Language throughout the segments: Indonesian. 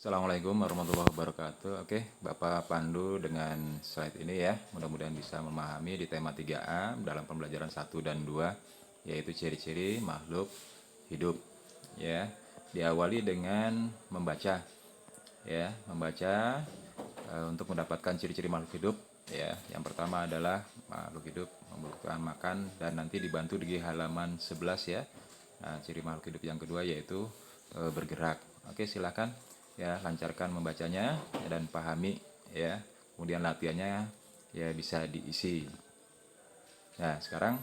Assalamualaikum warahmatullahi wabarakatuh. Oke, Bapak pandu dengan slide ini ya. Mudah-mudahan bisa memahami di tema 3A dalam pembelajaran 1 dan 2, yaitu ciri-ciri makhluk hidup. Ya, diawali dengan membaca ya, membaca untuk mendapatkan ciri-ciri makhluk hidup ya. Yang pertama adalah makhluk hidup membutuhkan makan dan nanti dibantu di halaman 11 ya. Nah, ciri makhluk hidup yang kedua yaitu bergerak. Oke, silakan ya, lancarkan membacanya dan pahami ya. Kemudian latihannya ya bisa diisi. Nah, sekarang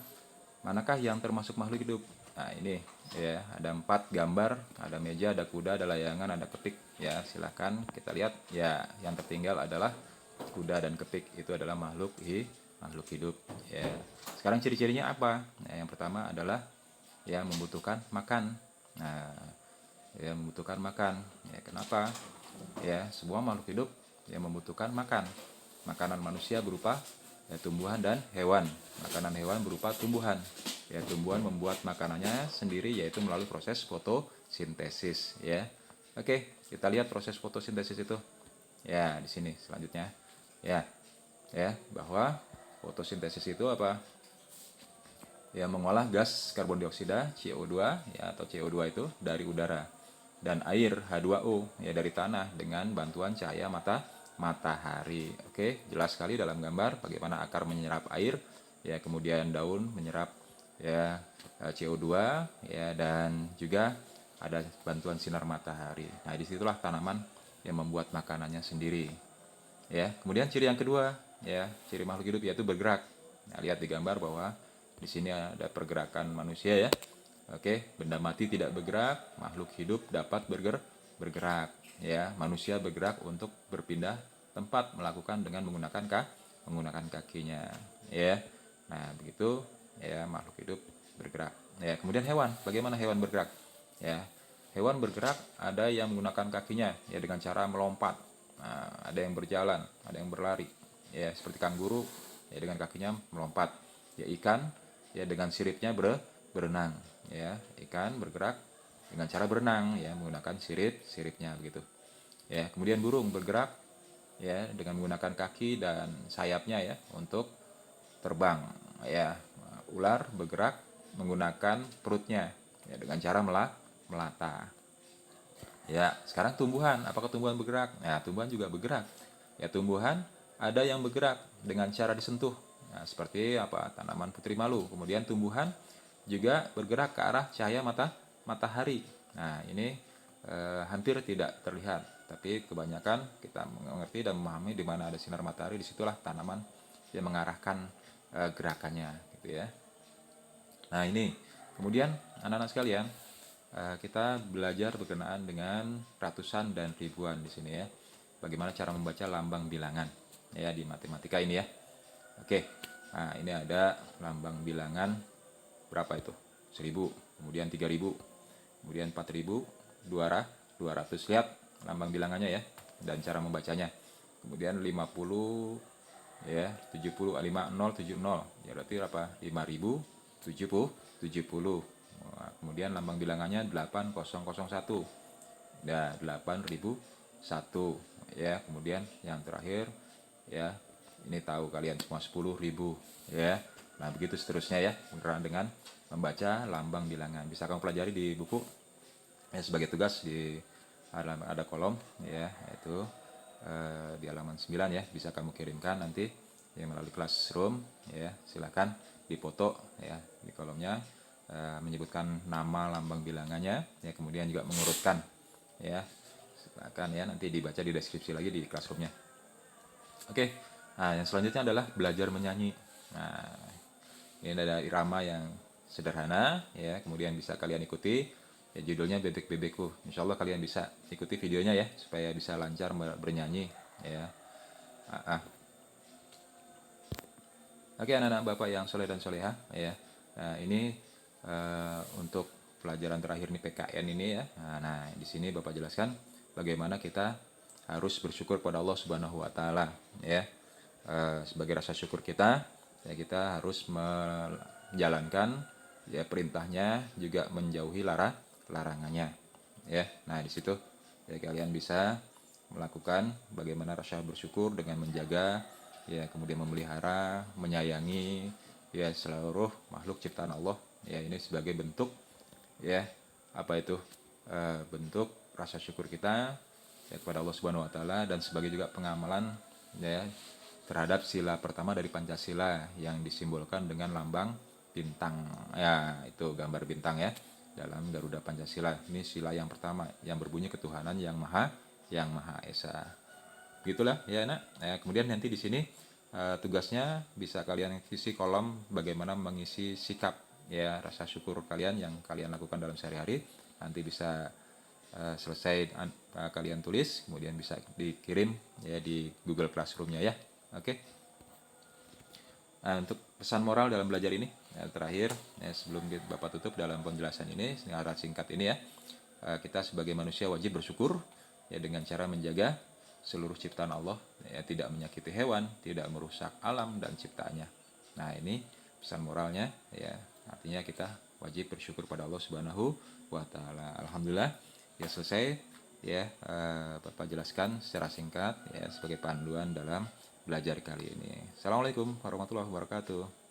manakah yang termasuk makhluk hidup? Nah, ini ya, ada 4 gambar, ada meja, ada kuda, ada layangan, ada kepik. Ya, silakan kita lihat ya, yang tertinggal adalah kuda dan kepik. Itu adalah makhluk hidup ya. Sekarang ciri-cirinya apa? Nah, yang pertama adalah ya membutuhkan makan. Nah, ya membutuhkan makan. Ya, kenapa? Ya, semua makhluk hidup yang membutuhkan makan. Makanan manusia berupa ya, tumbuhan dan hewan. Makanan hewan berupa tumbuhan. Ya, tumbuhan membuat makanannya sendiri yaitu melalui proses fotosintesis ya. Oke, kita lihat proses fotosintesis itu. Ya, di sini selanjutnya. Ya. Ya, bahwa fotosintesis itu apa? Ya, mengolah gas karbon dioksida CO2 ya, atau CO2 itu dari udara dan air H2O ya dari tanah dengan bantuan cahaya matahari. Oke, jelas sekali dalam gambar bagaimana akar menyerap air ya, kemudian daun menyerap ya CO2 ya, dan juga ada bantuan sinar matahari. Nah, disitulah tanaman yang membuat makanannya sendiri. Ya, kemudian ciri yang kedua ya, ciri makhluk hidup yaitu bergerak. Nah, lihat di gambar bahwa di sini ada pergerakan manusia ya. Oke, benda mati tidak bergerak, makhluk hidup dapat bergerak ya. Manusia bergerak untuk berpindah tempat melakukan dengan menggunakan kakinya ya. Nah, begitu ya, makhluk hidup bergerak. Ya, kemudian hewan, bagaimana hewan bergerak? Ya, hewan bergerak ada yang menggunakan kakinya ya dengan cara melompat. Nah, ada yang berjalan, ada yang berlari. Ya, seperti kanguru ya dengan kakinya melompat. Ya, ikan ya dengan siripnya berenang. Ya, ikan bergerak dengan cara berenang ya menggunakan siripnya begitu. Ya, kemudian burung bergerak ya dengan menggunakan kaki dan sayapnya ya untuk terbang. Ya, ular bergerak menggunakan perutnya ya dengan cara melata. Ya, sekarang tumbuhan. Apakah tumbuhan bergerak? Nah, tumbuhan juga bergerak. Ya, tumbuhan ada yang bergerak dengan cara disentuh. Nah, seperti apa? Tanaman putri malu. Kemudian tumbuhan juga bergerak ke arah cahaya matahari. Nah, ini hampir tidak terlihat, tapi kebanyakan kita mengerti dan memahami di mana ada sinar matahari, disitulah tanaman yang mengarahkan gerakannya, gitu ya. Nah, ini kemudian anak-anak sekalian, kita belajar berkenaan dengan ratusan dan ribuan di sini ya. Bagaimana cara membaca lambang bilangan ya di matematika ini ya. Oke. Nah, ini ada lambang bilangan berapa itu? 1000, kemudian 3000, kemudian 4000, 200. Lihat lambang bilangannya ya dan cara membacanya. Kemudian 50 ya, 70, 5070 ya, berarti apa? 5000, 70. Nah, kemudian lambang bilangannya 8001 ya, 8001 ya. Kemudian yang terakhir ya, ini tahu kalian semua 10.000 ya. Nah, begitu seterusnya ya, dengan membaca lambang bilangan. Bisa kamu pelajari di buku ya, sebagai tugas di halaman ada kolom ya, yaitu di halaman 9 ya, bisa kamu kirimkan nanti yang melalui classroom ya. Silakan dipoto ya di kolomnya, menyebutkan nama lambang bilangannya ya, kemudian juga mengurutkan ya. Silakan ya, nanti dibaca di deskripsi lagi di classroomnya. Oke. Nah, yang selanjutnya adalah belajar menyanyi. Nah, ini ada irama yang sederhana ya, kemudian bisa kalian ikuti ya, judulnya Bebek Bebekku. Insya Allah kalian bisa ikuti videonya ya supaya bisa lancar bernyanyi ya. Oke, anak-anak Bapak yang soleh dan soleha ya. Nah, ini untuk pelajaran terakhir nih, PKN ini ya. Nah, di sini Bapak jelaskan bagaimana kita harus bersyukur pada Allah Subhanahu wa taala ya. Sebagai rasa syukur kita ya, kita harus menjalankan ya perintahnya, juga menjauhi larangannya ya. Nah, di situ ya kalian bisa melakukan bagaimana rasa bersyukur dengan menjaga, ya, kemudian memelihara, menyayangi, ya, seluruh makhluk ciptaan Allah. Ya, ini sebagai bentuk, ya, apa itu, bentuk rasa syukur kita, ya, kepada Allah Subhanahu Wa Taala, dan sebagai juga pengamalan, ya, terhadap sila pertama dari Pancasila yang disimbolkan dengan lambang bintang. Ya, itu gambar bintang ya dalam Garuda Pancasila. Ini sila yang pertama yang berbunyi ketuhanan yang maha esa. Gitulah ya nak. Ya, kemudian nanti di sini tugasnya bisa kalian isi kolom bagaimana mengisi sikap, ya, rasa syukur kalian yang kalian lakukan dalam sehari-hari. Nanti bisa selesai kalian tulis, kemudian bisa dikirim ya di Google Classroom-nya ya. Oke. Nah, untuk pesan moral dalam belajar ini, ya, terakhir, ya, sebelum Bapak tutup dalam penjelasan ini, secara singkat ini ya, kita sebagai manusia wajib bersyukur, ya, dengan cara menjaga seluruh ciptaan Allah, ya, tidak menyakiti hewan, tidak merusak alam dan ciptaannya. Nah, ini pesan moralnya, ya, artinya kita wajib bersyukur pada Allah Subhanahu wa Ta'ala. Alhamdulillah, ya, selesai, ya, Bapak jelaskan secara singkat, ya, sebagai panduan dalam belajar kali ini. Assalamualaikum warahmatullahi wabarakatuh.